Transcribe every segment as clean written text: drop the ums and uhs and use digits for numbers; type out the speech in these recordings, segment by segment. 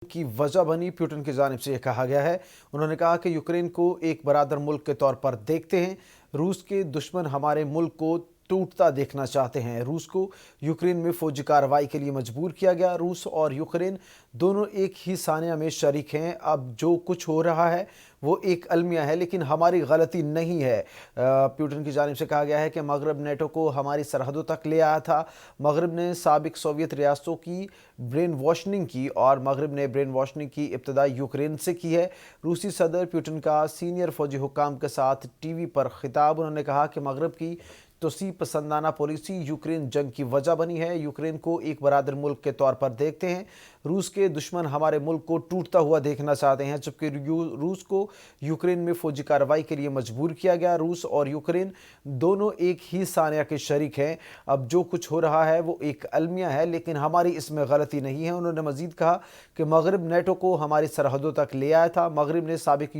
की वजह बनी। पुतिन की जानिब से यह कहा गया है। उन्होंने कहा कि यूक्रेन को एक बरादर मुल्क के तौर पर देखते हैं। रूस के दुश्मन हमारे मुल्क को टूटता देखना चाहते हैं। रूस को यूक्रेन में फौजी कार्रवाई के लिए मजबूर किया गया। रूस और यूक्रेन दोनों एक ही सानिया में शरीक हैं। अब जो कुछ हो रहा है वो एक अलमिया है, लेकिन हमारी गलती नहीं है। पुतिन की जानिब से कहा गया है कि मगरब नेटो को हमारी सरहदों तक ले आया था। मगरब ने साबिक सोवियत रियासतों की ब्रेन वॉशिंग की और मगरब ने ब्रेन वॉशिंग की इब्तदा यूक्रेन से की है। रूसी सदर पुतिन का सीनियर फौजी हुक्काम के साथ टीवी पर खिताब। उन्होंने कहा कि मगरब की तोसी पसंदाना पॉलिसी यूक्रेन जंग की वजह बनी है। यूक्रेन को एक बरादर मुल्क के तौर पर देखते हैं। रूस के दुश्मन हमारे मुल्क को टूटता हुआ देखना चाहते हैं, जबकि रूस को यूक्रेन में फौजी कार्रवाई के लिए मजबूर किया गया। रूस और यूक्रेन दोनों एक ही सानिया के शरीक हैं। अब जो कुछ हो रहा है वो एक अलमिया है, लेकिन हमारी इसमें गलती नहीं है। उन्होंने मजीद कहा कि मगरब नेटो को हमारी सरहदों तक ले आया था। मगरब ने साबिक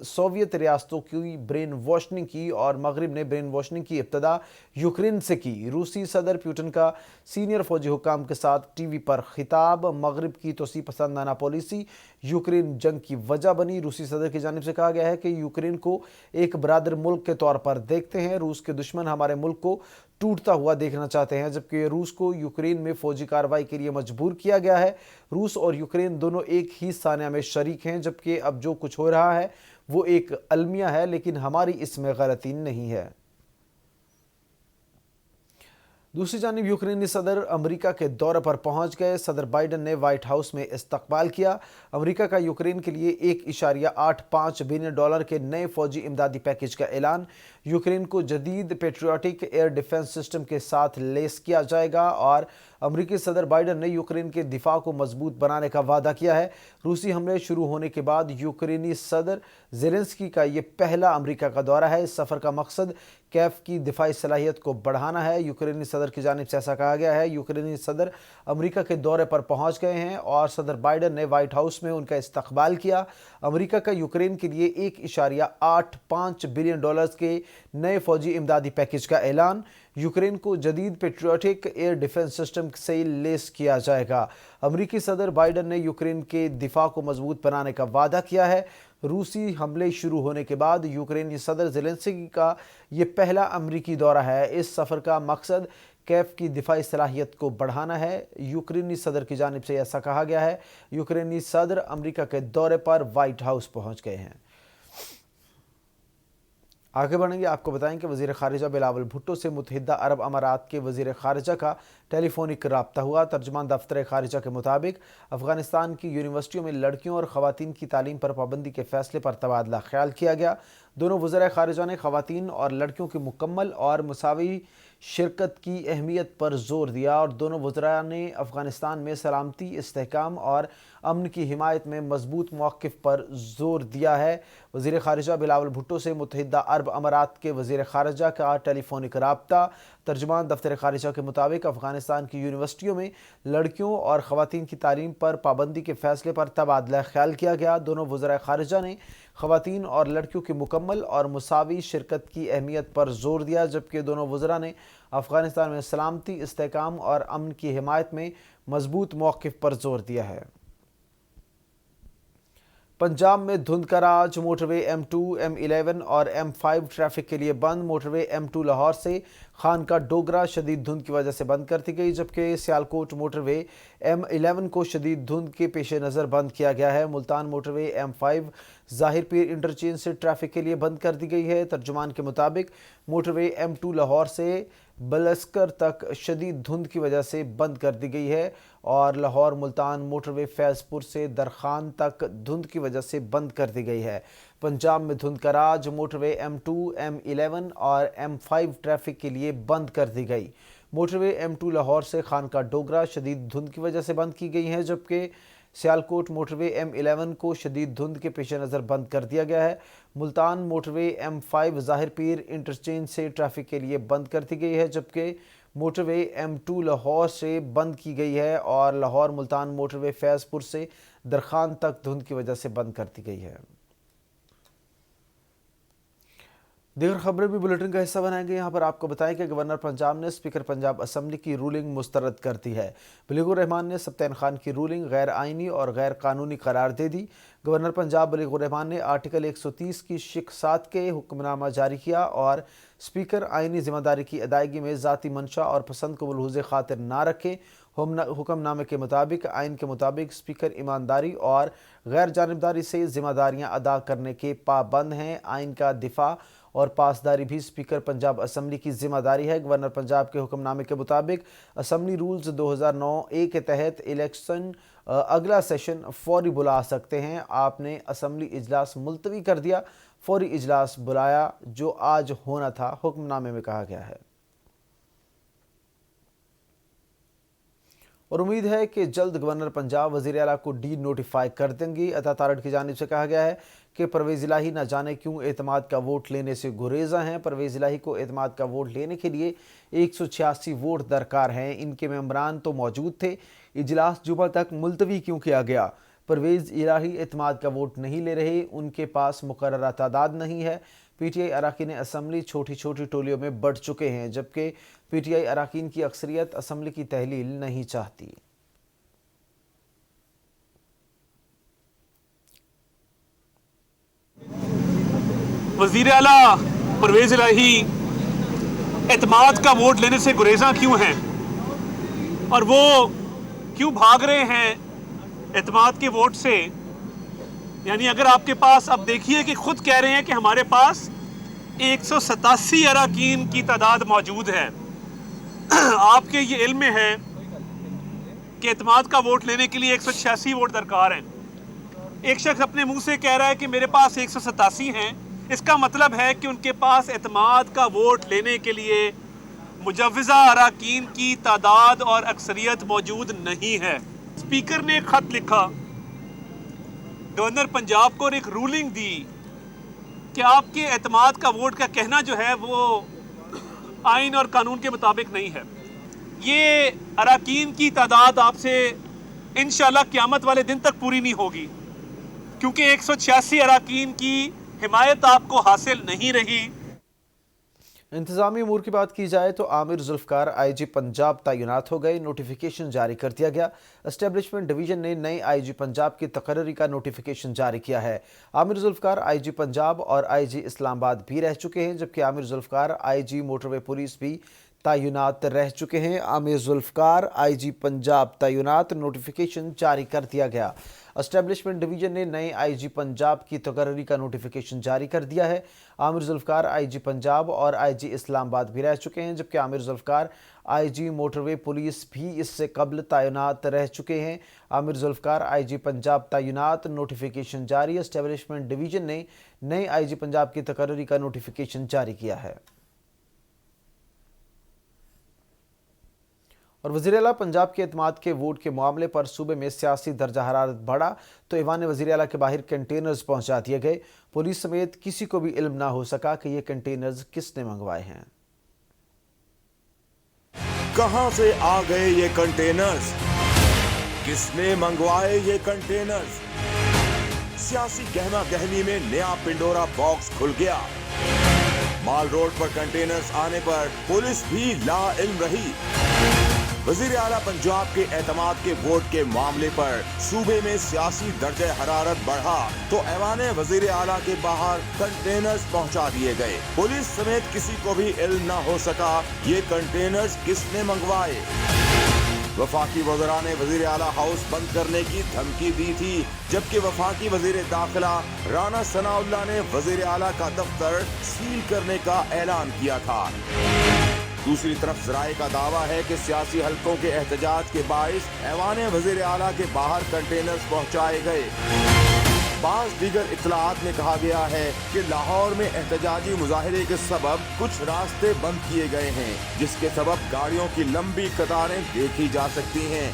सोवियत रियासतों की ब्रेन वॉशिंग की और मगरब ने ब्रेन वॉशिंग की इब्तदा यूक्रेन से की। रूसी सदर पुतिन का सीनियर फौजी हुक्काम के साथ टीवी पर खिताब। मगरब की तोसी पसंदाना पॉलिसी यूक्रेन जंग की वजह बनी। रूसी सदर की जानिब से कहा गया है कि यूक्रेन को एक बरादर मुल्क के तौर पर देखते हैं। रूस के दुश्मन हमारे मुल्क को टूटता हुआ देखना चाहते हैं, जबकि रूस को यूक्रेन में फौजी कार्रवाई के लिए मजबूर किया गया है। रूस और यूक्रेन दोनों एक ही सानिया में शरीक हैं, जबकि अब जो कुछ हो रहा है वो एक अलमिया है, लेकिन हमारी इसमें गलती नहीं है। दूसरी जानिब यूक्रेनी सदर अमेरिका के दौरे पर पहुंच गए। सदर बाइडन ने व्हाइट हाउस में इस्तकबाल किया। अमेरिका का यूक्रेन के लिए $1.85 बिलियन के नए फौजी इमदादी पैकेज का ऐलान। यूक्रेन को जदीद पेट्रियाटिक एयर डिफेंस सिस्टम के साथ लेस किया जाएगा और अमेरिकी सदर बाइडन ने यूक्रेन के दिफा को मजबूत बनाने का वादा किया है। रूसी हमले शुरू होने के बाद यूक्रेनी सदर ज़ेलेंस्की का ये पहला अमेरिका का दौरा है। इस सफ़र का मकसद कैफ की दिफाई सलाहियत को बढ़ाना है। यूक्रेनी सदर की जानिब से ऐसा कहा गया है। यूक्रेनी सदर अमेरिका के दौरे पर पहुंच गए हैं और सदर बाइडन ने व्हाइट हाउस में उनका इस्तकबाल किया। अमेरिका का यूक्रेन के लिए $1.85 बिलियन के नए फौजी इमदादी पैकेज का ऐलान। यूक्रेन को जदीद पेट्रियाटिक एयर डिफेंस सिस्टम से लेस किया जाएगा। अमेरिकी सदर बाइडन ने यूक्रेन के दिफा को मजबूत बनाने का वादा किया है। रूसी हमले शुरू होने के बाद यूक्रेनी सदर ज़ेलेंस्की का ये पहला अमेरिकी दौरा है। इस सफ़र का मकसद कैफ की दिफाई सलाहियत को बढ़ाना है। यूक्रेनी सदर की जानिब से ऐसा कहा गया है। यूक्रेनी सदर अमेरिका के दौरे पर व्हाइट हाउस पहुंच गए हैं। आगे बढ़ेंगे, आपको बताएं कि वज़ीर ख़ारिजा बिलावल भुट्टो से मुत्तहिदा अरब अमारात के वज़ीर ख़ारिजा का टेलीफोनिक रब्ता हुआ। तर्जुमान दफ्तर ख़ारिजा के मुताबिक अफ़गानिस्तान की यूनिवर्सिटियों में लड़कियों और ख़वातीन की तालीम पर पाबंदी के फ़ैसले पर तबादला ख्याल किया गया। दोनों वज़ीर ख़ारिजा ने ख़वातीन और लड़कियों की मुकम्मल और मुसावी शिरकत की अहमियत पर जोर दिया और दोनों वज़रा ने अफ़गानिस्तान में सलामती, इस्तेहकाम और अमन की हिमायत में मजबूत मौक़िफ़ पर जोर दिया है। वज़ीर ख़ारिजा बिलावल भुट्टो से मुत्तहिदा अरब अमारात के वज़ीर ख़ारिजा का टेलीफोनिक रब्ता। तर्जुमान दफ्तर ख़ारिजा के मुताबिक अफ़गानिस्तान की यूनिवर्सिटियों में लड़कियों और ख़वातीन की तालीम पर पाबंदी के फ़ैसले पर तबादला ख्याल किया गया। दोनों वज़रा ख़ारिजा ने ख़वातीन और लड़कियों की मुकम्मल और मुसावी शिरकत की अहमियत पर जोर दिया, जबकि दोनों वज़रा ने अफ़गानिस्तान में सलामती, इस्तेहकाम और अमन की हिमायत में मजबूत मौक़िफ़ पर जोर दिया है। पंजाब में धुंध का राज। मोटरवे M2, M11 और M5 ट्रैफिक के लिए बंद। मोटरवे M2 लाहौर से खानका डोगरा शदीद धुंध की वजह से बंद कर दी गई, जबकि सियालकोट मोटरवे M11 को शदीद धुंध के पेश नज़र बंद किया गया है। मुल्तान मोटरवे M5 ज़ाहिर पीर इंटरचेंज से ट्रैफिक के लिए बंद कर दी गई है। तर्जुमान के मुताबिक मोटरवे M2 लाहौर से बलस्कर तक शदीद धुंध की वजह से बंद कर दी गई है और लाहौर मुल्तान मोटरवे फैज़पुर से दरखान तक धुंध की वजह से बंद कर दी गई है। पंजाब में धुंध का राज। मोटरवे M2, M11 और M5 ट्रैफिक के लिए बंद कर दी गई। मोटरवे M2 लाहौर से खानका डोगरा शदीद धुंध की वजह से बंद की गई है, जबकि सियालकोट मोटरवे M11 को शदीद धुंध के पेश नज़र बंद कर दिया गया है। मुल्तान मोटरवे M5 ज़ाहिर पीर इंटरचेंज से ट्रैफिक के लिए बंद कर दी गई है, जबकि मोटरवे M2 लाहौर से बंद की गई है और लाहौर मुल्तान मोटरवे फैज़पुर से दरखान तक धुंध की वजह से बंद कर दी गई है। दीगर खबरें भी बुलेटिन का हिस्सा बनाएंगे। यहाँ पर आपको बताएं कि गवर्नर पंजाब ने स्पीकर पंजाब असम्बली की रूलिंग मुस्तरद कर दी है। बलीगुर रहमान ने सब्तैन खान की रूलिंग गैर आइनी और गैर कानूनी करार दे दी। गवर्नर पंजाब बलीगुर रहमान ने आर्टिकल 130 की शिक 7 के हुक्मनामा जारी किया और स्पीकर आइनी जिम्मेदारी की अदायगी में ज़ाती मंशा और पसंद को मलहूज़ खातिर ना रखे। हुक्मनामे के मुताबिक आइन के मुताबिक स्पीकर ईमानदारी और गैर जानिबदारी से जिम्मेदारियाँ अदा करने के पाबंद हैं। आइन का दिफा और पासदारी भी स्पीकर पंजाब असम्बली की जिम्मेदारी है। गवर्नर पंजाब के हुक्मनामे के मुताबिक असम्बली रूल्स 2009A के तहत इलेक्शन अगला सेशन फौरी बुला सकते हैं। आपने असम्बली इजलास मुलतवी कर दिया, फौरी इजलास बुलाया जो आज होना था, हुक्मनामे में कहा गया है। और उम्मीद है कि जल्द गवर्नर पंजाब वज़ीर आला को डी नोटिफाई कर देंगी। अता तारड़ की जानिब से कहा गया है कि परवेज़ इलाही न जाने क्यों एतमाद का वोट लेने से गुरेज़ा हैं। परवेज़ इलाही को एतमाद का वोट लेने के लिए 186 वोट दरकार हैं। इनके मेंबरान तो मौजूद थे, इजलास जुमा तक मुलतवी क्यों किया गया? परवेज़ इलाही एतमाद का वोट नहीं ले रहे, उनके पास मुकर्ररा तादाद नहीं है। पीटीआई अराकीन असम्बली छोटी छोटी टोलियों में बढ़ चुके हैं, जबकि पीटीआई अराकीन की अक्सरियत असम्बली की तहलील नहीं चाहती। वज़ीर आला परवेज़ इलाही एतमाद का वोट लेने से गुरेज़ा क्यों हैं और वो क्यों भाग रहे हैं एतमाद के वोट से? यानी अगर आपके पास, अब देखिए कि खुद कह रहे हैं कि हमारे पास 187 अराकीन की तादाद मौजूद है। आपके ये इल्म में है कि एतमाद का वोट लेने के लिए 186 वोट दरकार हैं। एक शख्स अपने मुंह से कह रहा है कि मेरे पास 187 हैं। इसका मतलब है कि उनके पास एतमाद का वोट लेने के लिए मुजव्वज़ा अराकीन की तादाद और अक्सरियत मौजूद नहीं है। स्पीकर ने खत लिखा, गवर्नर पंजाब को एक रूलिंग दी कि आपके एतमाद का वोट का कहना जो है वो आइन और कानून के मुताबिक नहीं है। ये अराकीन की तादाद आपसे इंशाल्लाह क़यामत वाले दिन तक पूरी नहीं होगी, क्योंकि 186 अराकीन की हिमायत आपको हासिल नहीं रही। इंतजामी अमूर की बात की जाए तो आमिर जुल्फ़कार आईजी पंजाब तैनात हो गए। नोटिफिकेशन जारी कर दिया गया। एस्टेब्लिशमेंट डिवीजन ने नए आईजी पंजाब की तकर्री का नोटिफिकेशन जारी किया है। आमिर जुल्फ़कार आईजी पंजाब और आईजी इस्लामाबाद भी रह चुके हैं, जबकि Aamir Zulfiqar IG motorway police भी तैनात रह चुके हैं। आमिर जुल्फ़कार आईजी पंजाब तैनात, नोटिफिकेशन जारी कर दिया गया। एस्टेब्लिशमेंट डिवीजन ने नए आईजी पंजाब की तकर्री का नोटिफिकेशन जारी कर दिया है। आमिर जुल्फ़कार आईजी पंजाब और आईजी इस्लामाबाद भी रह चुके हैं, जबकि Aamir Zulfiqar IG motorway police भी इससे कबल तैनात रह चुके हैं। आमिर जुल्फ़कार आईजी पंजाब तैनात, नोटिफिकेशन जारी। एस्टेब्लिशमेंट डिवीजन ने नए आईजी पंजाब की तकर्री का नोटिफिकेशन जारी किया है। और वज़ीर आला पंजाब के एतमाद के वोट के मामले पर सूबे में सियासी दर्जा हरारत बढ़ा तो ईवान वज़ीर आला के बाहर कंटेनर्स पहुंचा दिए गए। पुलिस समेत किसी को भी इल्म ना हो सका कि ये कंटेनर्स किसने मंगवाए हैं। कहां से आ गए ये कंटेनर्स, किसने मंगवाए ये कंटेनर्स? सियासी गहमा गहमी में नया पिंडोरा बॉक्स खुल गया। माल रोड पर कंटेनर्स आने पर पुलिस भी ला इल्म रही। वज़ीर आला पंजाब के एतमाद के वोट के मामले पर सूबे में सियासी दर्जे हरारत बढ़ा तो ऐवान वज़ीर आला के बाहर कंटेनर्स पहुंचा दिए गए। पुलिस समेत किसी को भी इल्म न हो सका ये कंटेनर्स किसने मंगवाए। वफाकी वज़रा ने वज़ीर आला हाउस बंद करने की धमकी दी थी, जबकि वफाकी वज़ीर दाखिला राना सनाउल्लाह ने वज़ीर आला का दफ्तर सील करने का ऐलान किया था। दूसरी तरफ ज़राए का दावा है कि सियासी हलकों के एहतजाज के बाइस ऐवान वज़ीर आला के बाहर कंटेनर्स पहुंचाए गए। बाज़ दीगर इत्तलाआत में कहा गया है कि लाहौर में एहतजाजी मुजाहिरे के सबब कुछ रास्ते बंद किए गए हैं, जिसके सबब गाड़ियों की लंबी कतारें देखी जा सकती हैं।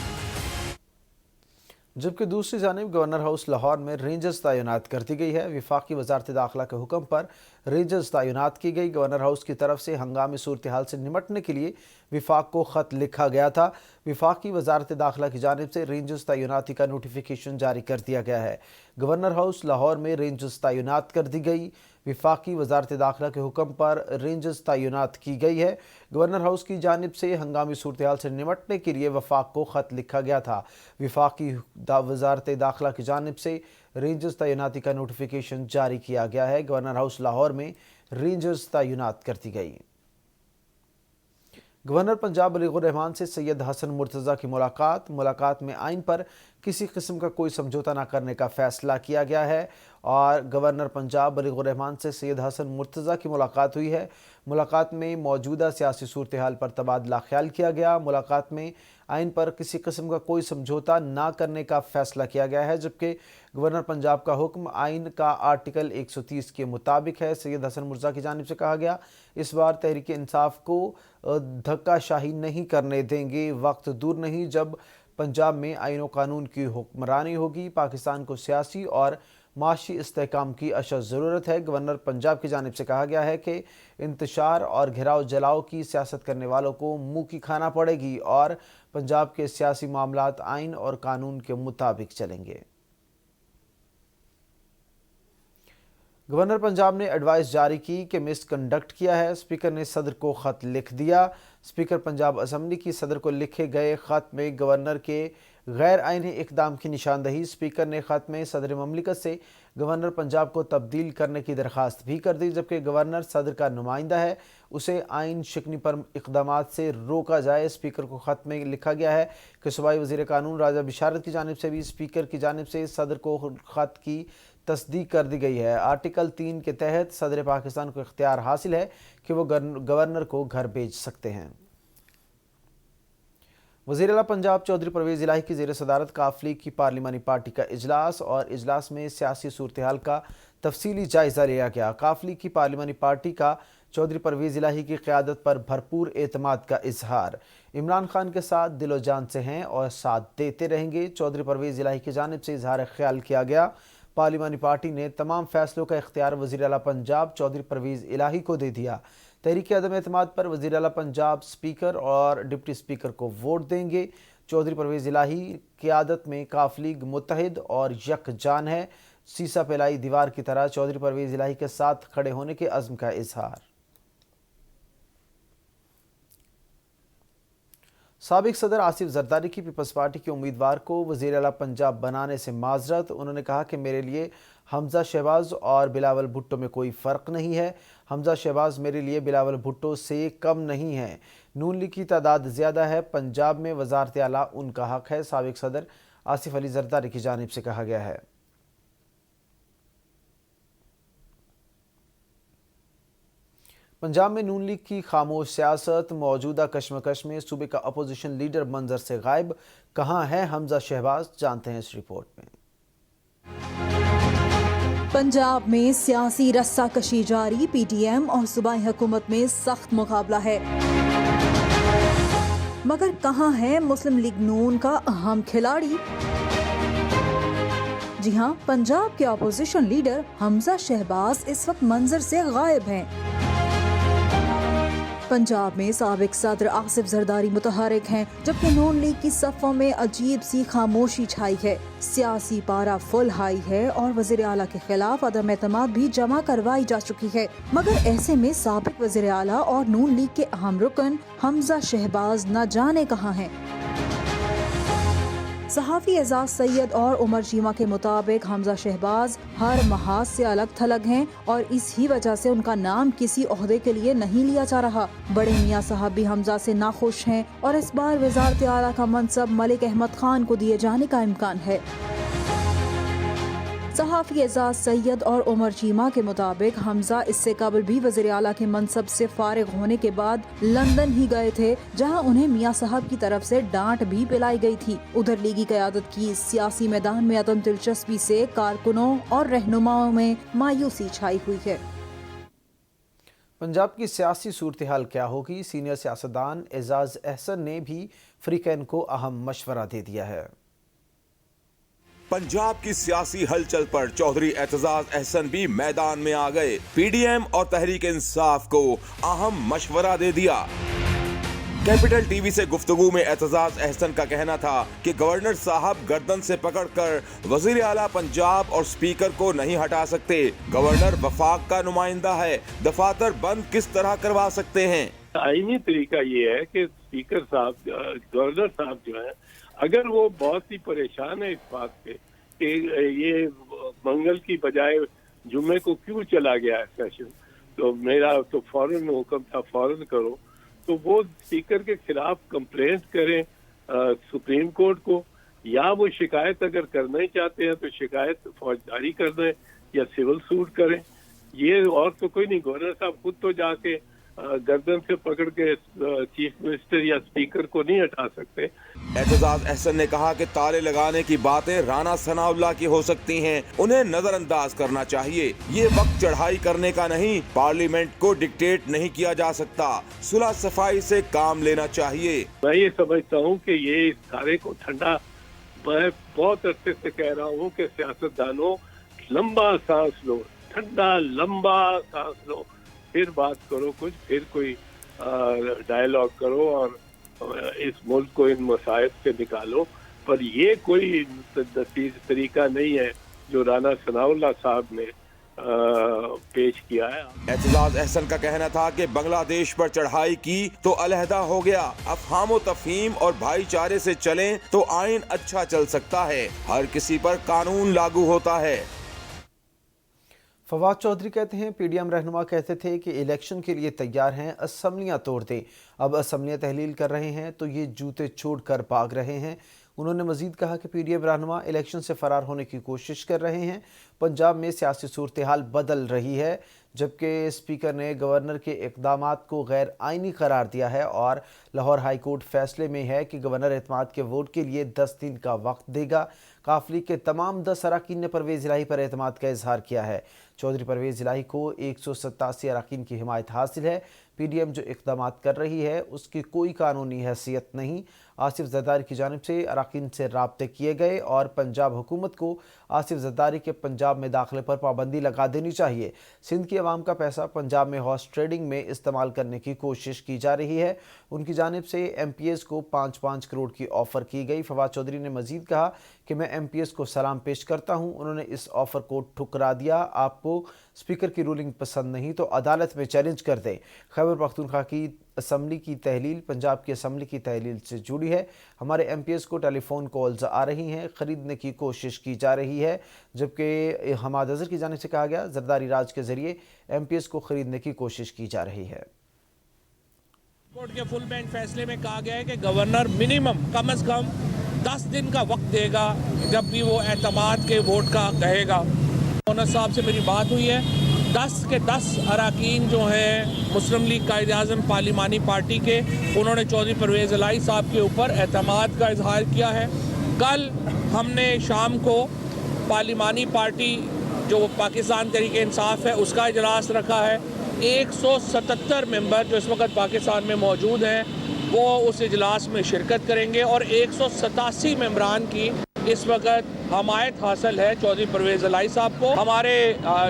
जबकि दूसरी जानिब गवर्नर हाउस लाहौर में रेंजर्स तैनात कर दी गई है। वफाकी वजारत दाखिला के हुक्म पर रेंजर्स तैनात की गई। गवर्नर हाउस की तरफ से हंगामी सूरत हाल से निमटने के लिए वफाक को ख़त लिखा गया था। वफाकी वजारत दाखिला की जानिब से रेंजर्स तैनाती का नोटिफिकेशन जारी कर दिया गया है। गवर्नर हाउस लाहौर में रेंजर्स तैनात कर दी गई। वफाकी वजारत दाखिला के हुक्म पर रेंजर्स तैनात की गई है। गवर्नर हाउस की जानिब से हंगामी सूरत हाल से निपटने के लिए वफाक को ख़त लिखा गया था। वफाकी वजारत दाखिला की जानिब से रेंजर्स तैनाती का नोटिफिकेशन जारी किया गया है। गवर्नर हाउस लाहौर में रेंजर्स तैनात कर दी गई। गवर्नर पंजाब अलीगुर रहमान से सैयद हसन मुर्तज़ा की मुलाकात में आइन पर किसी किस्म का कोई समझौता न करने का फैसला किया गया है और गवर्नर पंजाब अलीगुर रहमान से सैयद हसन मुर्तज़ा की मुलाकात हुई है। मुलाकात में मौजूदा सियासी सूरत हाल पर तबादला ख्याल किया गया। मुलाकात में आइन पर किसी किस्म का कोई समझौता ना करने का फैसला किया गया है, जबकि गवर्नर पंजाब का हुक्म आइन का आर्टिकल 130 के मुताबिक है। सैयद हसन मुर्तज़ा की जानिब से कहा गया, इस बार तहरीक इंसाफ को धक्काशाही नहीं करने देंगे। वक्त दूर नहीं जब पंजाब में आइन व कानून की हुक्मरानी होगी। पाकिस्तान को सियासी और माशी इस्तेहकाम की अशद ज़रूरत है। गवर्नर पंजाब की जानिब से कहा गया है कि इंतशार और घेराव जलाओ की सियासत करने वालों को मुँह की खाना पड़ेगी और पंजाब के सियासी मामलात आइन और कानून के मुताबिक चलेंगे। गवर्नर पंजाब ने एडवाइस जारी की कि मिसकंडक्ट किया है। स्पीकर ने सदर को ख़त लिख दिया। स्पीकर पंजाब असम्बली की सदर को लिखे गए ख़त में गवर्नर के गैर आइनी इक़दाम की निशानदही। स्पीकर ने ख़त में सदर ममलिकत से गवर्नर पंजाब को तब्दील करने की दरख्वास्त भी कर दी, जबकि गवर्नर सदर का नुमाइंदा है, उसे आइन शिकनी पर इक़दामात से रोका जाए। स्पीकर को ख़त में लिखा गया है कि सूबाई वज़ीर कानून राजा बिशारत की जानिब से भी स्पीकर की जानिब से सदर को ख़त की तस्दीक कर दी गई है। आर्टिकल 3 के तहत सदर पाकिस्तान को इख्तियार हासिल है कि वो गवर्नर को घर भेज सकते हैं। वज़ीर आला पंजाब चौधरी परवेज़ इलाही की ज़ेर सदारत काफ लीग की पार्लिमानी पार्टी का इजलास और इजलास में सियासी सूरत हाल का तफसीली जायज़ा लिया गया। काफ लीग की पार्लिमानी पार्टी का चौधरी परवेज़ इलाही की क़यादत पर भरपूर एतमाद का इजहार। इमरान खान के साथ दिलो जान से हैं और साथ देते रहेंगे। चौधरी परवेज़ इलाही की जानिब से इजहार ख्याल किया गया। पार्लिमानी पार्टी ने तमाम फैसलों का इख्तियार वज़ीर आला पंजाब चौधरी परवेज़ इलाही को दे दिया। तहरीक अदम एतमाद पर वज़ीर आला पंजाब स्पीकर और डिप्टी स्पीकर को वोट देंगे। चौधरी परवेज़ इलाही क़यादत में काफ लीग मुत्तहिद और यकजान है। सीसा फैलाई दीवार की तरह चौधरी परवेज़ इलाही के साथ खड़े होने के अज़्म का इजहार। साबिक सदर आसिफ जरदारी की पीपल्स पार्टी के उम्मीदवार को वज़ीर आला पंजाब बनाने से माजरत। उन्होंने कहा कि मेरे लिए हमजा शहबाज और बिलावल भुट्टो में कोई फ़र्क नहीं है। हमजा शहबाज मेरे लिए बिलावल भुट्टो से कम नहीं है। नून लीग की तादाद ज़्यादा है। पंजाब में वज़ारत आला उनका हक़ है। साबिक सदर आसिफ अली जरदारी की जानिब से कहा गया है। पंजाब में नून लीग की खामोश सियासत, मौजूदा कशमकश में सूबे का अपोजिशन लीडर मंजर से गायब। कहाँ है हमजा शहबाज, जानते हैं इस रिपोर्ट में। पंजाब में सियासी रस्साकशी जारी। पीटीएम और सूबाई हुकूमत में सख्त मुकाबला है, मगर कहाँ है मुस्लिम लीग नून का अहम खिलाड़ी? जी हाँ, पंजाब के अपोजिशन लीडर हमजा शहबाज इस वक्त मंजर से गायब हैं। पंजाब में साबिक सदर आसिफ जरदारी मुतहरिक हैं, जबकि नून लीग की सफ़ों में अजीब सी खामोशी छाई है। सियासी पारा फुल हाई है और वज़ीर आला के खिलाफ अदम एतमाद भी जमा करवाई जा चुकी है, मगर ऐसे में साबिक वज़ीर आला और नून लीग के अहम रुकन हमजा शहबाज न जाने कहाँ हैं। सहाफ़ी एजाज सैयद और उमर चीमा के मुताबिक हमजा शहबाज हर महाज से अलग थलग हैं और इसी वजह से उनका नाम किसी ओहदे के लिए नहीं लिया जा रहा। बड़े मियाँ साहब भी हमजा से नाखुश हैं और इस बार वज़ारत आला का मनसब मलिक अहमद खान को दिए जाने का इम्कान है। सहाफ़ी एजाज सैयद और उमर चीमा के मुताबिक हमजा इससे कबल भी वज़ीर आला के मनसब से फारिग होने के बाद लंदन ही गए थे, जहां उन्हें मियाँ साहब की तरफ से डांट भी पिलाई गई थी। उधर लीगी क़यादत की सियासी मैदान में अदम दिलचस्पी से कारकुनों और रहनुमाओं में मायूसी छाई हुई है। पंजाब की सियासी सूरत हाल क्या होगी? सीनियर सियासतदान एजाज अहसन ने भी फ्रीकैन को अहम मशवरा दे दिया है। पंजाब की सियासी हलचल पर चौधरी एतजाज अहसन भी मैदान में आ गए। पीडीएम और तहरीक इंसाफ को अहम मशवरा दे दिया। कैपिटल टीवी से गुफ्तगू में एतजाज अहसन का कहना था कि गवर्नर साहब गर्दन से पकड़कर वजीर आला पंजाब और स्पीकर को नहीं हटा सकते। गवर्नर वफाक का नुमाइंदा है, दफातर बंद किस तरह करवा सकते हैं? आईनी तरीका ये है कि स्पीकर साहब, गवर्नर साहब जो है, अगर वो बहुत ही परेशान है इस बात पे कि ये मंगल की बजाय जुम्मे को क्यों चला गया है सेशन, तो मेरा तो फौरन हुक्म था फौरन करो, तो वो स्पीकर के खिलाफ कंप्लेंट करें सुप्रीम कोर्ट को, या वो शिकायत अगर करना ही चाहते हैं तो शिकायत फौजदारी कर दें या सिविल सूट करें। ये और तो कोई नहीं, गवर्नर साहब खुद तो जाके गर्दन से पकड़ के चीफ मिनिस्टर या स्पीकर को नहीं हटा सकते। एतजाज अहसन ने कहा कि ताले लगाने की बातें राना सनाउल्लाह की हो सकती हैं, उन्हें नजरअंदाज करना चाहिए। ये वक्त चढ़ाई करने का नहीं, पार्लियामेंट को डिक्टेट नहीं किया जा सकता, सुलह सफाई से काम लेना चाहिए। मैं ये समझता हूँ कि ये सारे को ठंडा, मैं बहुत अरसे से कह रहा हूँ कि सियासतदानों लंबा सांस लो, ठंडा लंबा सांस लो, फिर बात करो कुछ, फिर कोई डायलॉग करो और इस मुल्क को इन मसाइब से निकालो। पर ये कोई तरीका नहीं है जो राना सनाउल्लाह साहब ने पेश किया है। एतजाज अहसन का कहना था कि बांग्लादेश पर चढ़ाई की तो अलहदा हो गया, अफहाम तफहीम और भाईचारे से चलें तो आइन अच्छा चल सकता है, हर किसी पर कानून लागू होता है। फवाद चौधरी कहते हैं, पीडीएम रहनुमा कहते थे कि इलेक्शन के लिए तैयार हैं, असम्बलियां तोड़ दें, अब असम्बलियां तहलील कर रहे हैं तो ये जूते छोड़कर भाग रहे हैं। उन्होंने मजीद कहा कि पीडीएम रहनुमा इलेक्शन से फरार होने की कोशिश कर रहे हैं। पंजाब में सियासी सूरत हाल बदल रही है, जबकि स्पीकर ने गवर्नर के इक़दामात को गैर आइनी करार दिया है और लाहौर हाई कोर्ट फैसले में है कि गवर्नर एतमाद के वोट के लिए 10 दिन का वक्त देगा। काफिले के तमाम 10 अरकान ने परवेज़ इलाही पर एतमाद का इजहार किया है। चौधरी परवेज़ इलाही को 187 अरकान की हिमायत हासिल है। पीडीएम जो इक़दामात कर रही है उसकी कोई कानूनी हैसियत नहीं। आसिफ जरदारी की जानिब से अरकान से राब्ते किए गए और पंजाब हुकूमत को आसिफ जरदारी के पंजाब में दाखिले पर पाबंदी लगा देनी चाहिए। सिंध की आवाम का पैसा पंजाब में हॉर्स ट्रेडिंग में इस्तेमाल करने की कोशिश की जा रही है। उनकी जानिब से MPs को 5-5 करोड़ की ऑफ़र की गई। फवाद चौधरी ने मजीद कहा कि मैं MPs को सलाम पेश करता हूँ, उन्होंने इस ऑफ़र को ठुकरा दिया। आपको स्पीकर की रूलिंग पसंद नहीं तो अदालत में चैलेंज कर दें। खैबर पख्तूनख्वा की असम्बली की तहलील पंजाब की असम्बली की तहलील से जुड़ी है। हमारे MPs को टेलीफोन कॉल्स आ रही हैं, ख़रीदने की कोशिश की जा रही है, जबकि हमाद अज़हर की जानिब से कहा गया जरदारी राज के ज़रिए MPs को ख़रीदने की कोशिश की जा रही है। कोर्ट के फुल बेंच फैसले में कहा गया है कि गवर्नर मिनिमम कम से कम 10 दिन का वक्त देगा जब भी वो एतमाद के वोट का कहेगा। गवर्नर साहब से मेरी बात हुई है, 10 के 10 अरकान जो हैं मुस्लिम लीग कायद-ए-आज़म पार्लिमानी पार्टी के, उन्होंने चौधरी परवेज़ इलाही साहब के ऊपर एतमाद का इजहार किया है। कल हमने शाम को पार्लिमानी पार्टी जो पाकिस्तान तहरीक इंसाफ है उसका इजलास रखा है। 177 मेंबर जो इस वक्त पाकिस्तान में मौजूद हैं वो उस इजलास में शिरकत करेंगे और 187 मेंबरान की इस वक्त हमायत हासिल है चौधरी परवेज़ इलाही साहब को। हमारे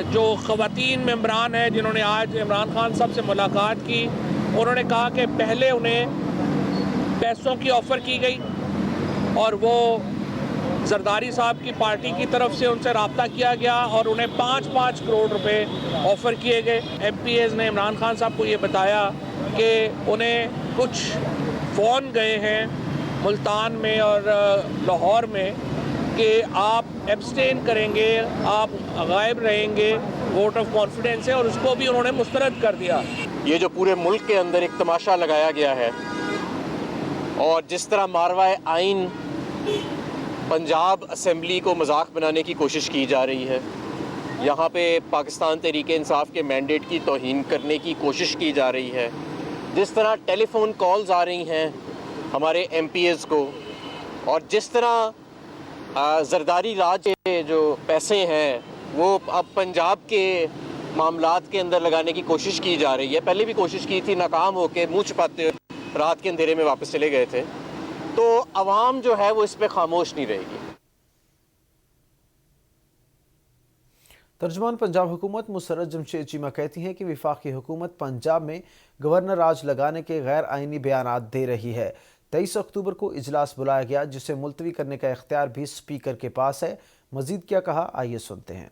जो ख़वातीन मेंबरान हैं जिन्होंने आज इमरान खान साहब से मुलाकात की, उन्होंने कहा कि पहले उन्हें पैसों की ऑफ़र की गई और वो जरदारी साहब की पार्टी की तरफ से उनसे रब्ता किया गया और उन्हें 5-5 करोड़ रुपए ऑफ़र किए गए। MPs ने इमरान खान साहब को ये बताया कि उन्हें कुछ फ़ोन गए हैं मुल्तान में और लाहौर में कि आप एब्सटेन करेंगे, आप गायब रहेंगे, वोट ऑफ कॉन्फिडेंस है, और उसको भी उन्होंने मुस्तरद कर दिया। ये जो पूरे मुल्क के अंदर एक तमाशा लगाया गया है और जिस तरह मारवाए आइन पंजाब असम्बली को मजाक बनाने की कोशिश की जा रही है, यहाँ पे पाकिस्तान तहरीक इंसाफ के मैंडेट की तौहीन करने की कोशिश की जा रही है, जिस तरह टेलीफोन कॉल्स आ रही हैं हमारे MPs को, और जिस तरह जरदारी राज के जो पैसे हैं वो अब पंजाब के मामलात के अंदर लगाने की कोशिश की जा रही है। पहले भी कोशिश की थी, नाकाम होकर मुँह छुपाते रात के अंधेरे में वापस चले गए थे। तो अवाम जो है वो इस पे खामोश नहीं रहेगी। तर्जुमान पंजाब हुकूमत मुसर्रत जमशेद चीमा कहती हैं कि वफाकी हुकूमत पंजाब में गवर्नर राज लगाने के गैर आइनी बयानात दे रही है। 23 अक्टूबर को इजलास बुलाया गया जिसे मुलतवी करने का इख्तियार भी स्पीकर के पास है। मजीद क्या कहा, आइए सुनते हैं।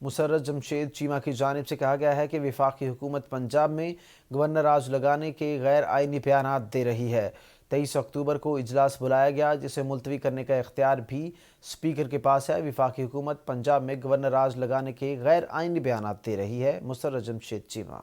मुसर्रत जमशेद चीमा की जानिब से कहा गया है कि वफाकी हुकूमत पंजाब में गवर्नर राज लगाने के गैर आइनी बयानात दे रही है। 23 अक्टूबर को इजलास बुलाया गया जिसे मुलतवी करने का इख्तियार भी स्पीकर के पास है। वफाकी हुकूमत पंजाब में गवर्नर राज लगाने के गैर आइनी बयानात दे रही है। मुसर्रत जमशेद चीमा।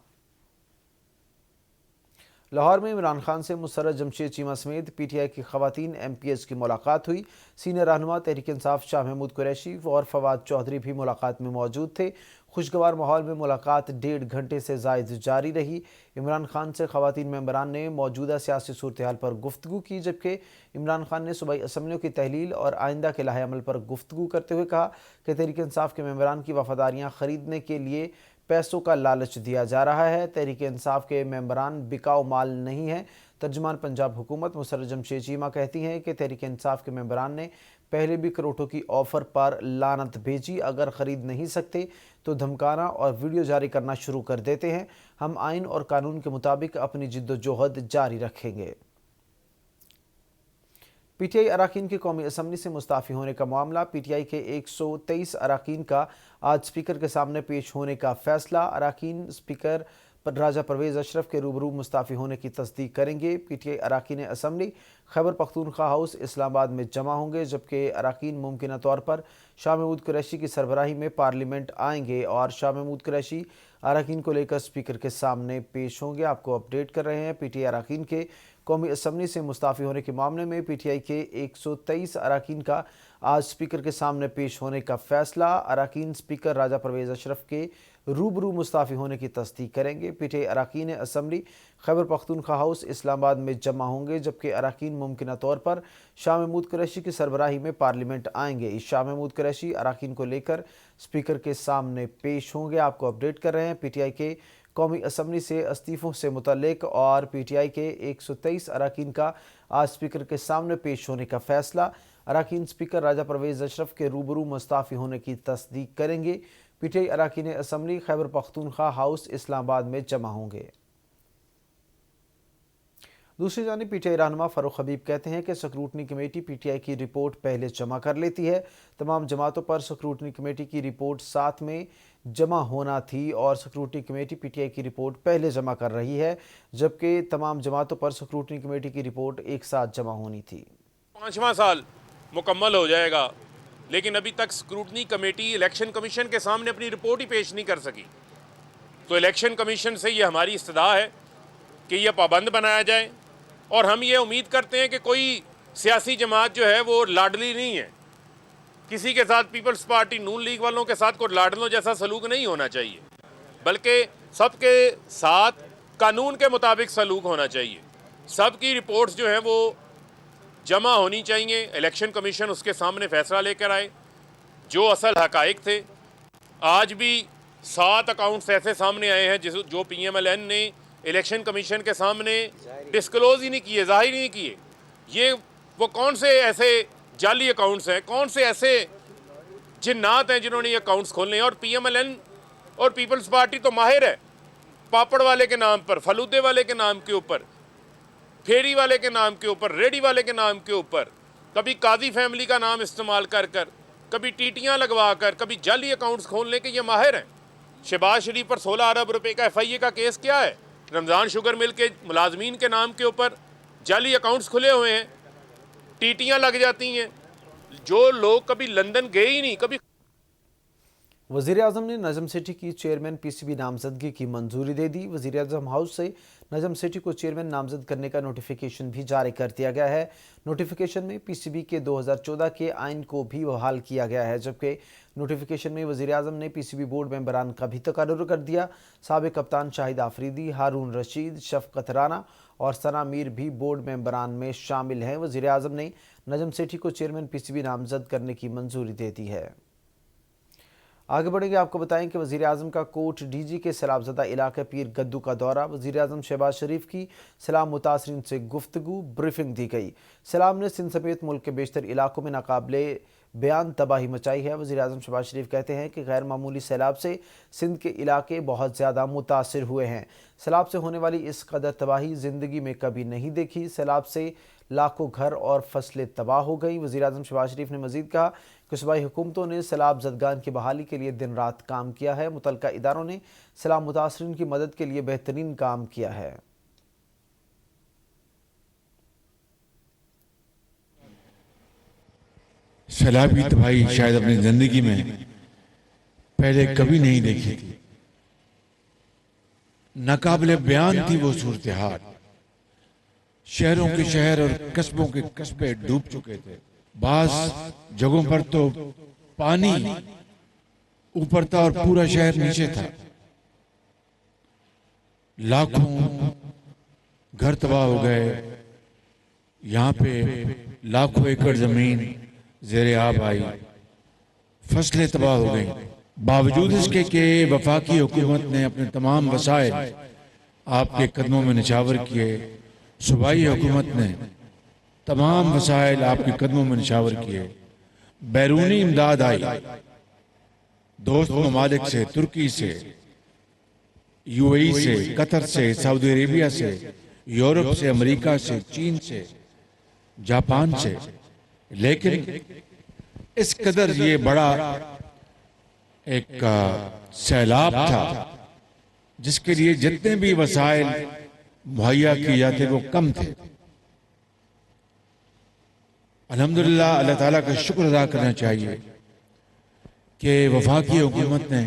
लाहौर में इमरान खान से मुसर्रत जमशेद चीमा समेत पीटीआई की खवातीन MPs की मुलाकात हुई। सीनियर रहनुमा तहरीक इंसाफ शाह महमूद कुरैशी और फवाद चौधरी भी मुलाकात में मौजूद थे। खुशगवार माहौल में मुलाकात 1.5 घंटे से ज़ायद जारी रही। इमरान खान से खवातीन मेंबरान ने मौजूदा सियासी सूरत हाल पर गुफ्तगू की, जबकि इमरान खान ने सूबाई असम्बलियों की तहलील और आइंदा के लाहे अमल पर गुफ्तगू करते हुए कहा कि तहरीक इंसाफ के मेंबरान की वफादारियाँ ख़रीदने के लिए पैसों का लालच दिया जा रहा है। तहरीक इंसाफ के मेंबरान बिकाऊ माल नहीं है। तर्जुमान पंजाब हुकूमत मुसर्रत जमशेद चीमा कहती हैं कि तहरीक इंसाफ के मेंबरान ने पहले भी करोड़ों की ऑफ़र पर लानत भेजी। अगर ख़रीद नहीं सकते तो धमकाना और वीडियो जारी करना शुरू कर देते हैं। हम आइन और कानून के मुताबिक अपनी जिद्दोजहद जारी रखेंगे। पीटीआई अरकान की कौमी असम्बली से मुस्ताफ़ी होने का मामला। पीटीआई के 123 अरकान का आज स्पीकर के सामने पेश होने का फैसला। अरकान स्पीकर राजा परवेज़ अशरफ के रूबरू मुस्ताफ़ी होने की तस्दीक करेंगे। पीटीआई अरकान असम्बली खैबर पख्तूनख्वा हाउस इस्लामाबाद में जमा होंगे, जबकि अरकान मुमकिना तौर पर शाह महमूद कुरैशी की सरबराही में पार्लियामेंट आएंगे और शाह महमूद कुरैशी अरकान को लेकर स्पीकर के सामने पेश होंगे। आपको अपडेट कर रहे हैं। पीटीआई अरकान के कौमी असम्बली से मुस्ताफ़ी होने के मामले में पीटीआई के 123 अरकान का आज स्पीकर के सामने पेश होने का फैसला। अरकान स्पीकर राजा परवेज़ अशरफ के रूबरू मुस्ताफ़ी होने की तस्दीक करेंगे। पीटीआई अरकान असम्बली खैबर पख्तूनख्वा हाउस इस्लामाबाद में जमा होंगे, जबकि अरकान मुमकिना तौर पर शाह महमूद कुरैशी की सरबराही में पार्लियामेंट आएंगे। शाह महमूद कुरैशी अरकान को लेकर स्पीकर के सामने पेश होंगे। आपको अपडेट कर रहे हैं। पीटीआई के कौमी असम्बली से इस्तीफ़ों से मुतल्लिक और पीटीआई के 123 अरकान का आज स्पीकर के सामने पेश होने का फैसला। अरकान स्पीकर राजा परवेज़ अशरफ के रूबरू मुस्ताफ़ी होने की तस्दीक करेंगे। पीटीआई अरकान असम्बली खैबर पख्तूनख्वा हाउस इस्लामाबाद में जमा होंगे। दूसरी जानिब पीटीआई रहनुमा फ़ारूक हबीब कहते हैं कि स्क्रूटनी कमेटी पीटीआई की रिपोर्ट पहले जमा कर लेती है। तमाम जमातों पर स्क्रूटनी कमेटी की रिपोर्ट साथ में जमा होना थी और स्क्रूटनी कमेटी पीटीआई की रिपोर्ट पहले जमा कर रही है, जबकि तमाम जमातों पर स्क्रूटनी कमेटी की रिपोर्ट एक साथ जमा होनी थी। 5वां साल मुकम्मल हो जाएगा, लेकिन अभी तक स्क्रूटनी कमेटी इलेक्शन कमीशन के सामने अपनी रिपोर्ट ही पेश नहीं कर सकी। तो इलेक्शन कमीशन से ये हमारी इस्तदा है कि यह पाबंद बनाया जाए और हम ये उम्मीद करते हैं कि कोई सियासी जमात जो है वो लाडली नहीं है। किसी के साथ पीपल्स पार्टी नून लीग वालों के साथ कोई लाडलों जैसा सलूक नहीं होना चाहिए, बल्कि सबके साथ कानून के मुताबिक सलूक होना चाहिए। सबकी रिपोर्ट्स जो हैं वो जमा होनी चाहिए। इलेक्शन कमीशन उसके सामने फैसला लेकर आए। जो असल हकाइक थे, आज भी 7 अकाउंट्स ऐसे सामने आए हैं जो PMLN ने इलेक्शन कमीशन के सामने डिस्क्लोज ही नहीं किए, जाहिर ही नहीं किए। ये वो कौन से ऐसे जाली अकाउंट्स हैं, कौन से ऐसे जिन्नात हैं जिन्होंने ये अकाउंट्स खोलने हैं। और PMLN और पीपल्स पार्टी तो माहिर है पापड़ वाले के नाम पर, फलूदे वाले के नाम के ऊपर, फेरी वाले के नाम के ऊपर, रेडी वाले के नाम के ऊपर, कभी काजी फैमिली का नाम इस्तेमाल कर कर, कभी टीटियाँ लगवा कर, कभी जाली अकाउंट्स खोलने के ये माहिर हैं। शहबाज शरीफ पर 16 अरब रुपए का FIA का केस क्या है? रमज़ान शुगर मिल के मुलाजमीन के नाम के ऊपर जाली अकाउंट्स खुले हुए हैं, टीटियाँ लग जाती हैं। जो लोग कभी लंदन गए ही नहीं, कभी वज़ीर आज़म ने नजम सिटी की चेयरमैन PCB नामजदगी की मंजूरी दे दी। वज़ीर आज़म हाउस से नजम सिटी को चेयरमैन नामजद करने का नोटिफिकेशन भी जारी कर दिया गया है। नोटिफिकेशन में PCB के 2014 के आइन को भी बहाल किया गया है, जबकि नोटिफिकेशन में वज़ीर आज़म ने PCB बोर्ड मेंबरान का भी तकर्रुर कर दिया। साबिक़ कप्तान शाहिद आफरीदी, हारून रशीद, शफ़क़त राना और सना मीर भी बोर्ड मेंबरान में शामिल हैं। वज़ीर आज़म ने नजम सिटी को चेयरमैन PCB नामजद करने की मंजूरी दे दी है। आगे बढ़ेंगे, आपको बताएं कि वज़ीर आज़म का कोट डीजी के सैलाबज़दा इलाके पीर गद्दू का दौरा। वज़ीर आज़म शहबाज शरीफ की सैलाब मुतासरीन से गुफ्तगू, ब्रीफिंग दी गई। सैलाब ने सिंध समेत मुल्क के बेशतर इलाकों में नाकाबिले बयान तबाही मचाई है। वज़ीर आज़म शहबाज शरीफ कहते हैं कि गैर मामूली सैलाब से सिंध के इलाके बहुत ज़्यादा मुतासिर हुए हैं। सैलाब से होने वाली इस कदर तबाही ज़िंदगी में कभी नहीं देखी। सैलाब से लाखों घर और फसलें तबाह हो गई। वज़ीर आज़म शहबाज शरीफ ने मज़ीद कहा कि सूबाई हुकूमतों ने सैलाब ज़दगान की बहाली के लिए दिन रात काम किया है। मुतल्लिका इदारों ने सैलाब मुतासरीन की मदद के लिए बेहतरीन काम किया है। सैलाबी तबाही शायद अपनी जिंदगी में पहले कभी नहीं देखी थी। नाकाबिले बयान थी वो सूरत हाल। शहरों के शहर और कस्बों के कस्बे डूब चुके थे। बास जगहों पर तो पानी ऊपर था और पूरा शहर नीचे था। लाखों घर तबाह हो गए। यहाँ पे लाखों एकड़ जमीन ज़ेरे आब आई, फसलें तबाह हो गई। बावजूद इसके कि वफाकी हुकूमत ने अपने तमाम वसाइल आपके कदमों में निछावर किए, सूबाई हुकूमत ने तमाम वसाइल आपके कदमों में निछावर किए। बैरूनी इमदाद आई दोस्त ममालिक से, तुर्की से, यूएई से, कतर से, सऊदी अरेबिया से, यूरोप से, अमेरिका से, चीन से, जापान से। लेकिन इस कदर ये बड़ा एक सैलाब था जिसके लिए जितने भी वसाइल मुहैया किए जाते वो कम थे। अल्हम्दुलिल्लाह, अल्लाह ताला का शुक्र अदा करना चाहिए कि वफाकी हुकूमत ने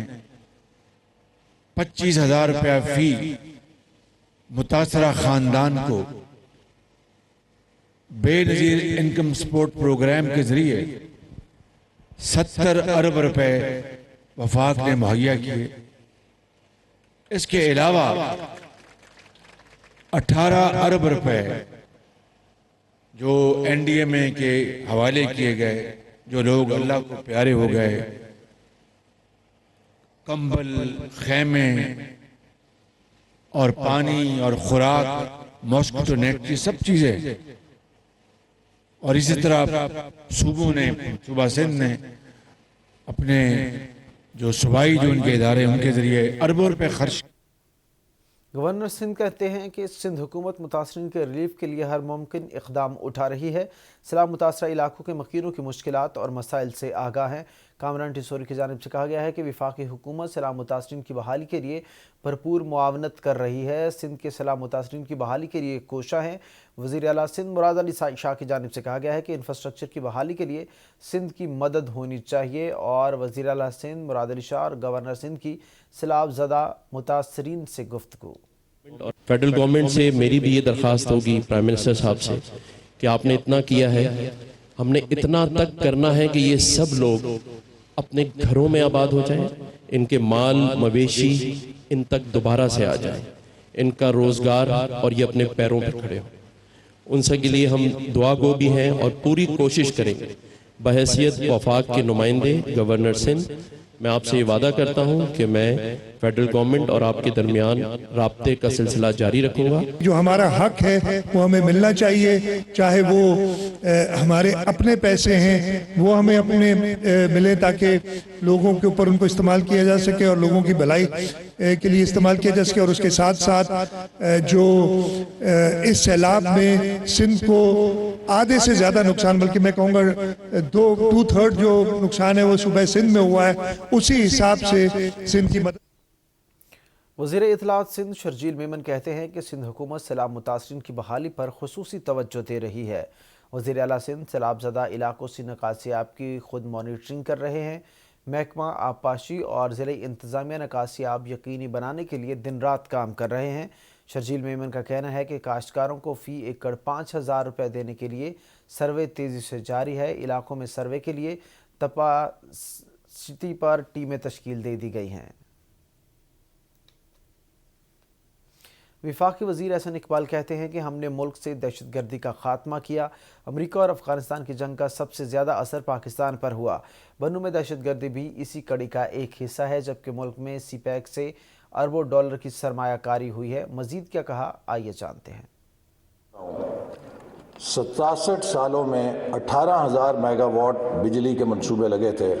25,000 रुपया फी मुतासरा खानदान को बेनजीर इनकम सपोर्ट प्रोग्राम के जरिए 70 अरब रुपए वफाक ने मुहैया किए। इसके अलावा 18 अरब रुपए जो एनडीएमए के हवाले किए गए, जो लोग अल्लाह को प्यारे हो गए, कंबल, खैमे और पानी और खुराक, मॉस्किटो नेट की सब चीजें। और इसी तरह सूबों ने, सूबा सिंध ने अपने जो सूबाई जो उनके इदारे उनके जरिए अरबों रुपए खर्च। गवर्नर सिंध कहते हैं कि सिंध हुकूमत मुतासरीन के रिलीफ के लिए हर मुमकिन इक़दाम उठा रही है। सैलाब मुतासरा इलाकों के मकीनों की मुश्किलात और मसाइल से आगाह हैं। कामरान टिसोरी की जानिब से कहा गया है कि वफाकी हुकूमत सैलाब मुतासरीन की बहाली के लिए भरपूर मुआवनत कर रही है। सिंध के सैलाब मुतासरीन की बहाली के लिए कोशा हैं। वज़ीर आला सिंध मुराद अली शाह की जानिब से कहा गया है कि इंफ्रास्ट्रक्चर की बहाली के लिए सिंध की मदद होनी चाहिए। और वज़ीर आला सिंध मुराद अली शाह और गवर्नर सिंध की सैलाब ज़दा मुतासरीन से गुफ्तगू। और फेडरल गवर्नमेंट से मेरी भी ये दरख्वास्त होगी प्राइम मिनिस्टर साहब से कि आपने इतना किया है, हमने इतना तक करना है कि ये सब लोग अपने घरों में आबाद हो जाएं, इनके माल मवेशी इन तक दोबारा से आ जाएं, इनका रोजगार और ये अपने पैरों पर खड़े हों। उन सब के लिए हम दुआ गो भी हैं और पूरी कोशिश करेंगे। बहैसियत वफाक के नुमाइंदे गवर्नर सिंध, मैं आपसे ये वादा करता हूँ कि मैं फेडरल गवर्नमेंट और आपके दरमियान राब्ते का सिलसिला जारी रखूंगा। जो हमारा हक है वो हमें मिलना चाहिए, चाहे वो हमारे अपने पैसे हैं वो हमें अपने मिले ताकि लोगों के ऊपर उनको इस्तेमाल किया जा सके और लोगों की भलाई के लिए इस्तेमाल किया जा सके। और उसके साथ साथ जो इस सैलाब में सिंध को आधे से ज्यादा नुकसान, बल्कि मैं कहूँगा 2/3 जो नुकसान है वो सूबे सिंध में हुआ है, उसी हिसाब से सिंध की मदद। वज़ीर इत्तलात सिंध शर्जील मेमन कहते हैं कि सिंध हुकूमत सैलाब मुतासरीन की बहाली पर खुसूसी तवज्जो दे रही है। वज़ीर आला सिंध सैलाब ज़दा इलाकों से नकासियाब की खुद मॉनिटरिंग कर रहे हैं। महकमा आबपाशी और ज़िले इंतज़ामिया नकासियाब यकीनी बनाने के लिए दिन रात काम कर रहे हैं। शर्जील मेमन का कहना है कि काश्तकारों को फ़ी एकड़ 5,000 रुपये देने के लिए सर्वे तेज़ी से जारी है। इलाकों में सर्वे के लिए तपाशी पर टीमें तश्कील दे दी गई हैं। वफाकी वज़ीर एहसन इकबाल कहते हैं कि हमने मुल्क से दहशत गर्दी का खात्मा किया। अमरीका और अफगानिस्तान की जंग का सबसे ज़्यादा असर पाकिस्तान पर हुआ। बन्नू में दहशत गर्दी भी इसी कड़ी का एक हिस्सा है, जबकि मुल्क में सीपैक से अरबों डॉलर की सरमायाकारी हुई है। मजीद क्या कहा, आइए जानते हैं। 67 सालों में 18,000 मेगावाट बिजली के मंसूबे लगे थे,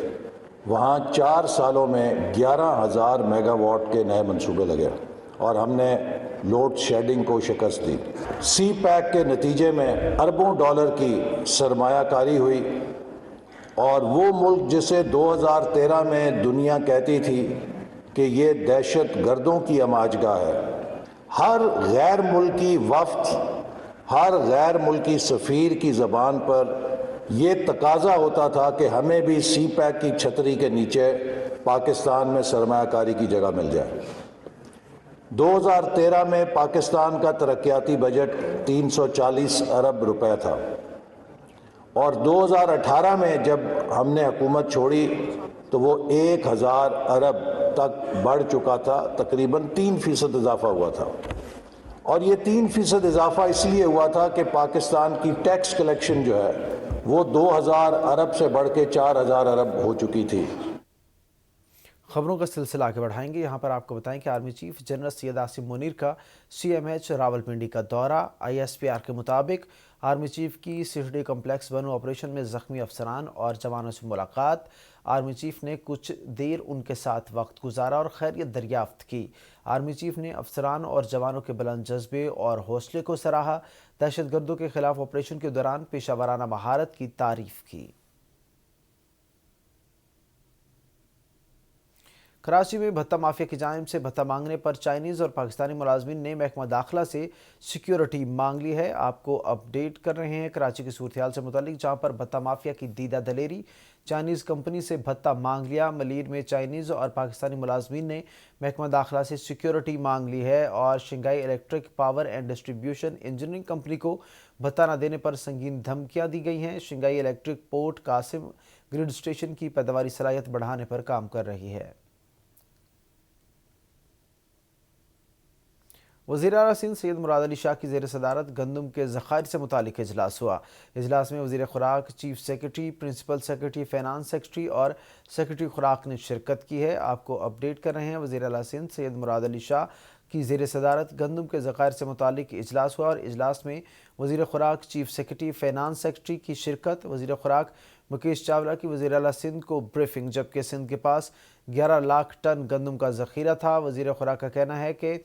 वहाँ 4 सालों में 11,000 मेगावाट के नए मंसूबे लगे और हमने लोड शेडिंग को शिकस्त दी। सी पैक के नतीजे में अरबों डॉलर की सरमायाकारी हुई और वो मुल्क जिसे 2013 में दुनिया कहती थी कि ये दहशत गर्दों की अमाजगाह है, हर गैर मुल्की वफ्द, हर गैर मुल्की सफ़ीर की ज़बान पर ये तकाजा होता था कि हमें भी सी पैक की छतरी के नीचे पाकिस्तान में सरमायाकारी की जगह मिल जाए। 2013 में पाकिस्तान का तरक्याती बजट 340 अरब रुपए था और 2018 में जब हमने हुकूमत छोड़ी तो वो 1,000 अरब तक बढ़ चुका था, तकरीबन 3% इजाफा हुआ था। और ये 3% इजाफा इसलिए हुआ था कि पाकिस्तान की टैक्स कलेक्शन जो है वो 2,000 अरब से बढ़ के 4,000 अरब हो चुकी थी। खबरों का सिलसिला आगे बढ़ाएंगे। यहाँ पर आपको बताएं कि army chief general Syed Asim Munir का CMH रावलपिंडी का दौरा। ISPR के मुताबिक आर्मी चीफ की सिहडी कम्प्लेक्स बनो ऑपरेशन में ज़ख्मी अफसरान और जवानों से मुलाकात। आर्मी चीफ ने कुछ देर उनके साथ वक्त गुजारा और खैरियत दरियाफ्त की। आर्मी चीफ ने अफसरान और जवानों के बुलंद जज्बे और हौसले को सराहा। दहशतगर्दों के खिलाफ ऑपरेशन के दौरान पेशावराना महारत की तारीफ की। कराची में भत्ता माफिया की जानिब से भत्ता मांगने पर चाइनीज़ और पाकिस्तानी मुलाजमीन ने महकमा दाखिला से सिक्योरिटी मांग ली है। आपको अपडेट कर रहे हैं कराची की सूरत-ए-हाल से मुतालिक, जहाँ पर भत्ता माफिया की दीदा दलेरी, चाइनीज़ कंपनी से भत्ता मांग लिया। मलीर में चाइनीज़ और पाकिस्तानी मुलाजमीन ने महकमा दाखिला से सिक्योरिटी मांग ली है और Shanghai electric power and distribution engineering company को भत्ता न देने पर संगीन धमकियाँ दी गई हैं। Shanghai electric Port Qasim grid station की पैदावारी सलाहियत बढ़ाने पर काम कर रही है। वज़ीर आला सिंध सैयद मुराद अली शाह की ज़ेर सदारत गंदम के ज़खायर से मुतालिक इजलास हुआ। इजलास में वज़ीर खुराक, chief secretary, principal secretary, finance secretary और सेक्रेटरी खुराक ने शिरकत की है। आपको अपडेट कर रहे हैं। वज़ीर आला सिंध सैयद मुराद अली शाह की ज़ेर सदारत गंदम के ज़खायर से मुतालिक इजलास हुआ और इजलास में वज़ीर खुराक, चीफ सेक्रेटरी, फाइनेंस सेक्रेटरी की शिरकत। वज़ीर खुराक मुकेश चावला की वज़ीर आला सिंध को ब्रीफिंग, जबकि सिंध के पास 11 लाख टन गंदम का ज़ख़ीरा था। वज़ीर खुराक का कहना है कि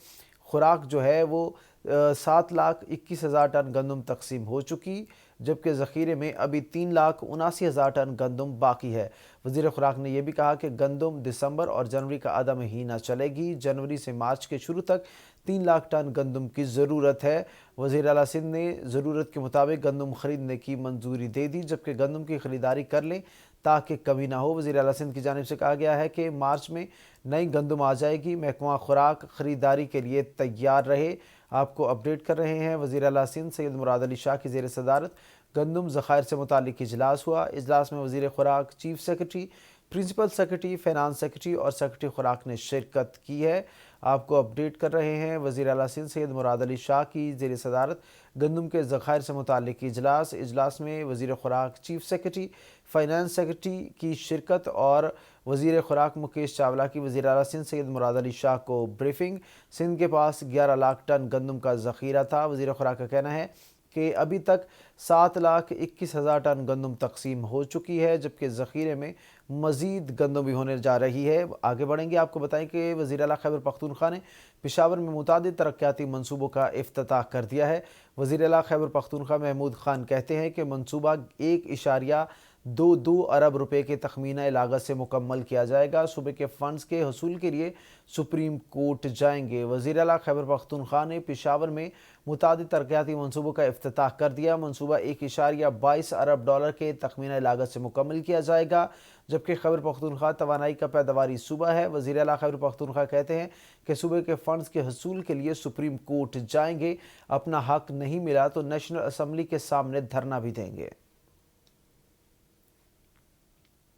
खुराक जो है वो 7,21,000 टन गंदम तकसीम हो चुकी, जबकि ज़ख़ीरे में अभी 3,79,000 टन गंदम बाकी है। वज़ीर खुराक ने यह भी कहा कि गंदम दिसंबर और जनवरी का आधा महीना चलेगी। जनवरी से मार्च के शुरू तक 3 लाख टन गंदम की ज़रूरत है। वज़ीर आला सिंध ने ज़रूरत के मुताबिक गंदम ख़रीदने की मंजूरी दे दी, जबकि गंदम की ख़रीदारी कर लें ताकि कमी ना हो। वज़ीर आला सिंध की जानिब से कहा गया है कि मार्च में नई गंदम आ जाएगी। महकमा खुराक ख़रीदारी के लिए तैयार रहे। आपको अपडेट कर रहे हैं। वज़ीर आला सिंध सैयद मुराद अली शाह की ज़ेर सदारत गंदम ज़खायर से मुतालिक इजलास हुआ। इजलास में वज़ीर खुराक, chief secretary, principal secretary, finance secretary और सेक्रेटरी खुराक ने शिरकत की है। आपको अपडेट कर रहे हैं। वज़ीर आला सिंध सैयद मुराद अली शाह की ज़ेर सदारत गंदम के ज़खायर से मुतालिक इजलास। इजलास में वज़ीर खुराक, चीफ सेक्रेटरी, फाइनेंस सेक्रेटरी की शिरकत और वज़ीर खुराक मुकेश चावला की वज़ीर आला सिंध सैयद मुराद अली शाह को ब्रीफिंग। सिंध के पास 11 लाख टन गंदम का ज़ख़ीरा था। वज़ीर खुराक का कहना है कि अभी तक 7,21,000 टन गंदम तकसीम हो चुकी है, जबकि ज़ख़ीरे में मज़ीद गंदम भी होने जा रही है। आगे बढ़ेंगे। आपको बताएं कि वज़ीर आला खैबर पख्तूनख्वा ने पेशावर में मुतादिद तरक्याती मनसूबों का इफ्तिताह कर दिया है। वज़ीर आला खैबर पख्तूनख्वा महमूद खान कहते हैं कि मनसूबा 1.22 अरब रुपए के तखमीना लागत से मुकम्मल किया जाएगा। सूबे के फ़ंड्स के हसूल के लिए सुप्रीम कोर्ट जाएंगे। वज़ीर आला खैबर पख्तूनख्वा ने पेशावर में मुतादिद तरक्याती मनसूबों का इफ्तिताह कर दिया। मनसूबा 1.22 अरब डॉलर के तखमीना लागत से मुकम्मल किया जाएगा, जबकि खैबर पख्तूनख्वा तवानाई का पैदावारी सूबा है। वज़ीर आला खैबर पख्तूनख्वा कहते हैं कि सूबे के फ़ंड्स के हसूल के लिए सुप्रीम कोर्ट जाएंगे। अपना हक नहीं मिला तो नेशनल असम्बली के सामने धरना भी देंगे।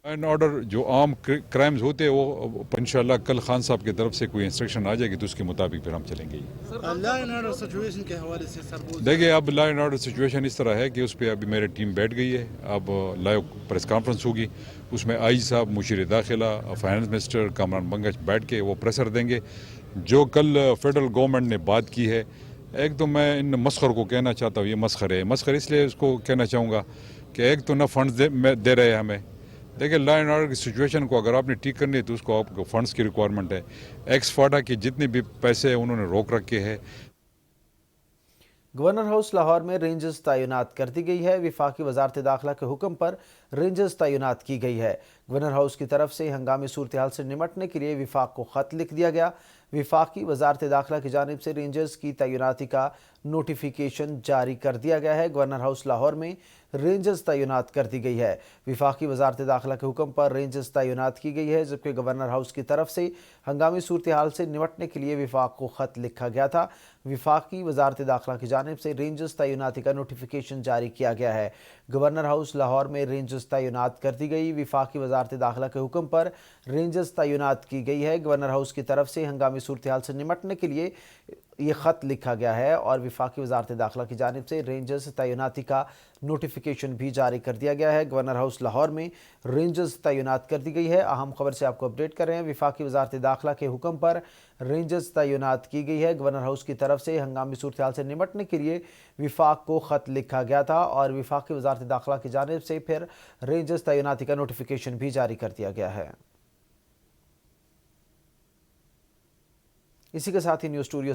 एंड ऑर्डर जो आम क्राइम्स होते हैं वो इंशाल्लाह कल खान साहब की तरफ से कोई इंस्ट्रक्शन आ जाएगी तो उसके मुताबिक फिर हम चलेंगे। लॉ एंड ऑर्डर सिचुएशन के हवाले से सर देखिए अब लॉ एंड ऑर्डर सिचुएशन इस तरह है कि उस पर अभी मेरी टीम बैठ गई है। अब लाइव प्रेस कॉन्फ्रेंस होगी, उसमें आई साहब, मुशीर दाखिला, फाइनेंस मिनिस्टर कामरान बंगश बैठ के वो प्रेशर देंगे। जो कल फेडरल गवर्नमेंट ने बात की है, एक तो मैं इन मस्खर को कहना चाहता हूँ, ये मस्खर है। मस्खर इसलिए उसको कहना चाहूँगा कि एक तो ना फंड्स दे रहे हैं हमें। देखिए लॉ एंड ऑर्डर की सिचुएशन को अगर आपने ठीक करनी है तो उसको आपको फंड्स की रिक्वायरमेंट है। एक्स फाटा की जितने भी पैसे हैं उन्होंने रोक रखे हैं। गवर्नर हाउस लाहौर में रेंजर्स तैनात कर दी गई है। वफाकी वजारत दाखिला के हुक्म पर रेंजर्स तैनात की गई है। गवर्नर हाउस की तरफ से हंगामी सूरत हाल से निपटने के लिए विफाक को खत लिख दिया गया। वफाकी वजारत दाखिला की जानिब से रेंजर्स की तैनाती का नोटिफिकेशन जारी कर दिया गया है। गवर्नर हाउस लाहौर में रेंजर्स तैनात कर दी गई है। वफाकी वजारत दाखिला के हुक्म पर रेंजर्स तैनात की गई है, जबकि गवर्नर हाउस की तरफ से हंगामी सूरत हाल से निपटने के लिए विफाक को खत लिखा गया था। वफाकी वजारत दाखिला की जानिब से रेंजर्स तैनाती का नोटिफिकेशन जारी किया गया है। गवर्नर हाउस लाहौर में रेंजर्स तैनात कर दी गई। वफाकी वजारत दाखिला के हुक्म पर रेंजर्स तैनात की गई है। गवर्नर हाउस की तरफ से हंगामी सूरत हाल से निपटने के लिए ये ख़त लिखा गया है और वफाकी वजारत दाखिला की जानिब से रेंजर्स तैनाती का नोटिफिकेशन भी जारी कर दिया गया है। गवर्नर हाउस लाहौर में रेंजर्स तैनात कर दी गई है। अहम खबर से आपको अपडेट कर रहे हैं। वफाकी वजारत दाखिला के हुक्म पर रेंजर्स तैनात की गई है। गवर्नर हाउस की तरफ से हंगामी सूरत हाल से निपटने के लिए विफाक को ख़त लिखा गया था और वफाकी वजारत दाखिला की जानिब से फिर रेंजर्स तैनाती का नोटिफिकेशन भी जारी कर दिया गया है। इसी के साथ ही न्यूज़ स्टूडियो से